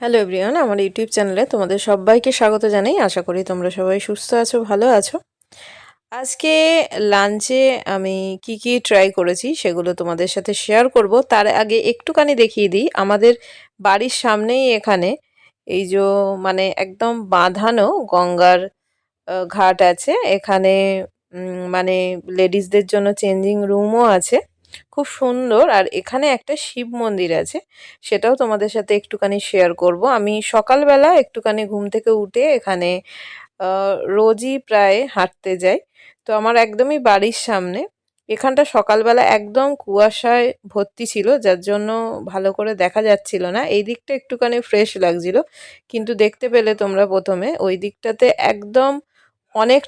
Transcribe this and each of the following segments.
Hello everyone, আমার YouTube চ্যানেলে তোমাদের সবাইকে স্বাগত জানাই। আশা করি তোমরা সবাই সুস্থ আছো, ভালো আছো। আজকে লাঞ্চে আমি কি কি ট্রাই করেছি সেগুলো তোমাদের সাথে শেয়ার করব। তার আগে একটুখানি দেখিয়ে দিই, আমাদের বাড়ির সামনেই এখানে এই যে একদম বাঁধানো গঙ্গার ঘাট আছে এখানে। মানে লেডিসদের জন্য চেঞ্জিং রুমও আছে, খুব সুন্দর। আর এখানে একটা শিব মন্দির আছে, সেটাও তোমাদের সাথে একটুখানি শেয়ার করব। আমি সকালবেলা একটুখানি ঘুম থেকে উঠে এখানে রোজই প্রায় হাঁটতে যাই। তো আমার একদমই বাড়ির সামনে। এখানটা সকালবেলা একদম কুয়াশায় ভর্তি ছিল, যার জন্য ভালো করে দেখা যাচ্ছিল না। এই দিকটা একটুখানি ফ্রেশ লাগছিল, কিন্তু দেখতে পেলে তোমরা প্রথমে ওই দিকটাতে একদম অনেক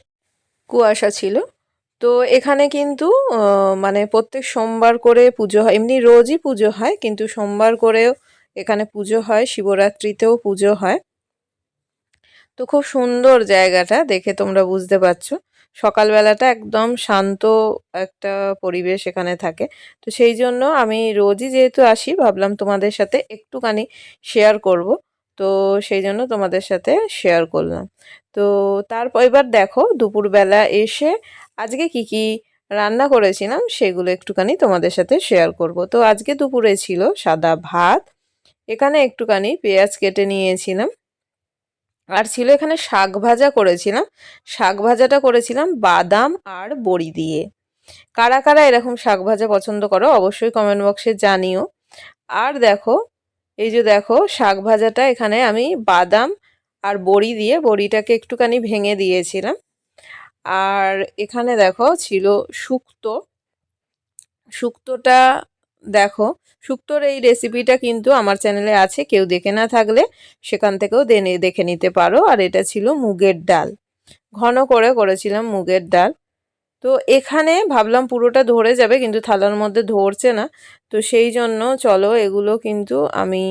কুয়াশা ছিল। তো এখানে কিন্তু প্রত্যেক সোমবার করে পুজো হয়, এমনি রোজই পুজো হয়, কিন্তু সোমবার করেও এখানে পুজো হয়, শিবরাত্রিতেও পুজো হয়। তো খুব সুন্দর জায়গাটা, দেখে তোমরা বুঝতে পারছো। সকালবেলাটা একদম শান্ত একটা পরিবেশ এখানে থাকে। তো সেই জন্য আমি রোজই যেহেতু আসি, ভাবলাম তোমাদের সাথে একটুখানি শেয়ার করব। তো সেই জন্য তোমাদের সাথে শেয়ার করলাম। তো তারপর এবার দেখো, দুপুরবেলা এসে আজকে কি কি রান্না করেছিলাম সেগুলো একটুখানি তোমাদের সাথে শেয়ার করব। তো আজকে দুপুরে ছিল সাদা ভাত, এখানে একটুখানি পেঁয়াজ কেটে নিয়েছিলাম, আর ছিল এখানে শাক ভাজা করেছিলাম। শাক ভাজাটা করেছিলাম বাদাম আর বড়ি দিয়ে। কারা কারা এরকম শাক ভাজা পছন্দ করো অবশ্যই কমেন্ট বক্সে জানিও। আর দেখো, এই যে দেখো শাক ভাজাটা এখানে আমি বাদাম আর বড়ি দিয়ে, বড়িটাকে একটুখানি ভেঙে দিয়েছিলাম। আর এখানে দেখো ছিল শুক্তো। শুক্তোটা দেখো, শুক্তোর এই রেসিপিটা কিন্তু আমার চ্যানেলে আছে, কেউ দেখে না থাকলে সেখান থেকেও দেখে নিতে পারো। আর এটা ছিল মুগের ডাল, ঘন করে করেছিলাম মুগের ডাল। তো এখানে ভাবলাম পুরোটা ধরে যাবে, কিন্তু থালার মধ্যে ধরছে না। তো সেই জন্য চলো এগুলো কিন্তু আমি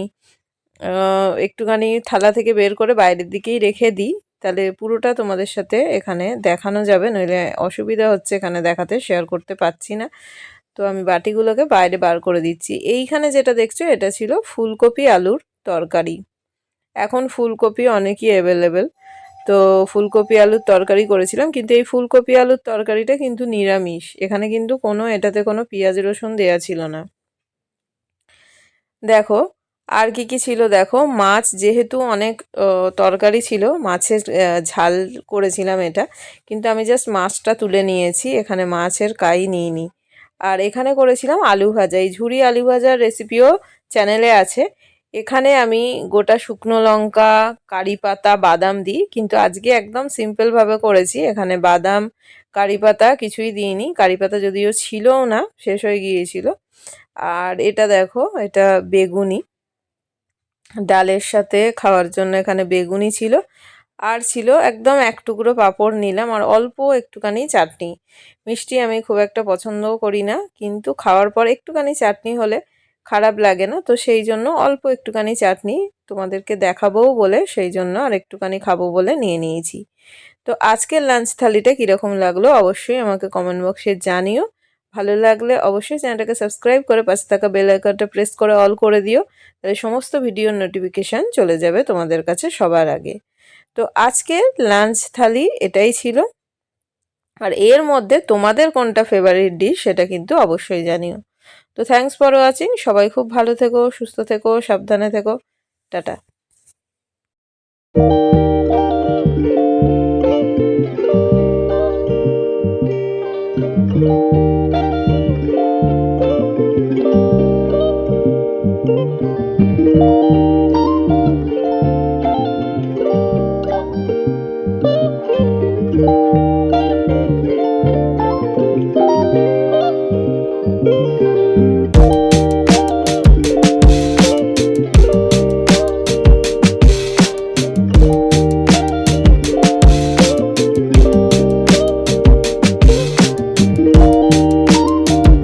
একটুখানি থালা থেকে বের করে বাইরের দিকেই রেখে দিই, তাহলে পুরোটা তোমাদের সাথে এখানে দেখানো যাবে। নইলে অসুবিধা হচ্ছে এখানে দেখাতে, শেয়ার করতে পারছি না। তো আমি বাটিগুলোকে বাইরে বার করে দিচ্ছি। এইখানে যেটা দেখছো এটা ছিল ফুলকপি আলুর তরকারি। এখন ফুলকপি অনেকই অ্যাভেলেবেল, তো ফুলকপি আলুর তরকারি করেছিলাম। কিন্তু এই ফুলকপি আলুর তরকারিটা কিন্তু নিরামিষ, এখানে কিন্তু এটাতে কোনো পেঁয়াজ রসুন দেওয়া ছিল না। দেখো আর কি কি ছিল, দেখো মাছ, যেহেতু অনেক তরকারি ছিল, মাছের ঝাল করেছিলাম এটা, কিন্তু আমি জাস্ট মাছটা তুলে নিয়েছি, এখানে মাছের কাই নিইনি। আর এখানে করেছিলাম আলু ভাজা, এই ঝুরি আলু ভাজার রেসিপিও চ্যানেলে আছে। এখানে আমি গোটা শুকনো লঙ্কা, কারি পাতা, বাদাম দিই, কিন্তু আজকে একদম সিম্পলভাবে করেছি। এখানে বাদাম, কারি পাতা কিছুই দিইনি, কারি পাতা যদিও ছিলও না, শেষ হয়ে গিয়েছিল। আর এটা দেখো, এটা বেগুনি, ডালের সাথে খাওয়ার জন্য এখানে বেগুনি ছিল। আর ছিল একদম এক টুকরো পাঁপড় নিলাম, আর অল্প একটুখানি চাটনি। মিষ্টি আমি খুব একটা পছন্দও করি না, কিন্তু খাওয়ার পর একটুখানি চাটনি হলে খারাপ লাগে না। তো সেই জন্য অল্প একটুখানি চাটনি তোমাদেরকে দেখাবো বলে, সেই জন্য আর একটুখানি খাবো বলে নিয়ে নিয়েছি। তো আজকের লাঞ্চ থালিটা কীরকম লাগলো অবশ্যই আমাকে কমেন্ট বক্সে জানিও। ভালো লাগলে অবশ্যই চ্যানেলটাকে সাবস্ক্রাইব করে পাশে থাকা বেল আইকনটা প্রেস করে অল করে দিও, তাহলে সমস্ত ভিডিওর নোটিফিকেশান চলে যাবে তোমাদের কাছে সবার আগে। তো আজকের লাঞ্চ থালি এটাই ছিল। আর এর মধ্যে তোমাদের কোনটা ফেভারিট ডিশ সেটা কিন্তু অবশ্যই জানিও। তো থ্যাঙ্কস ফর ওয়াচিং, সবাই খুব ভালো থেকো, সুস্থ থেকো, সাবধানে থেকো, টাটা।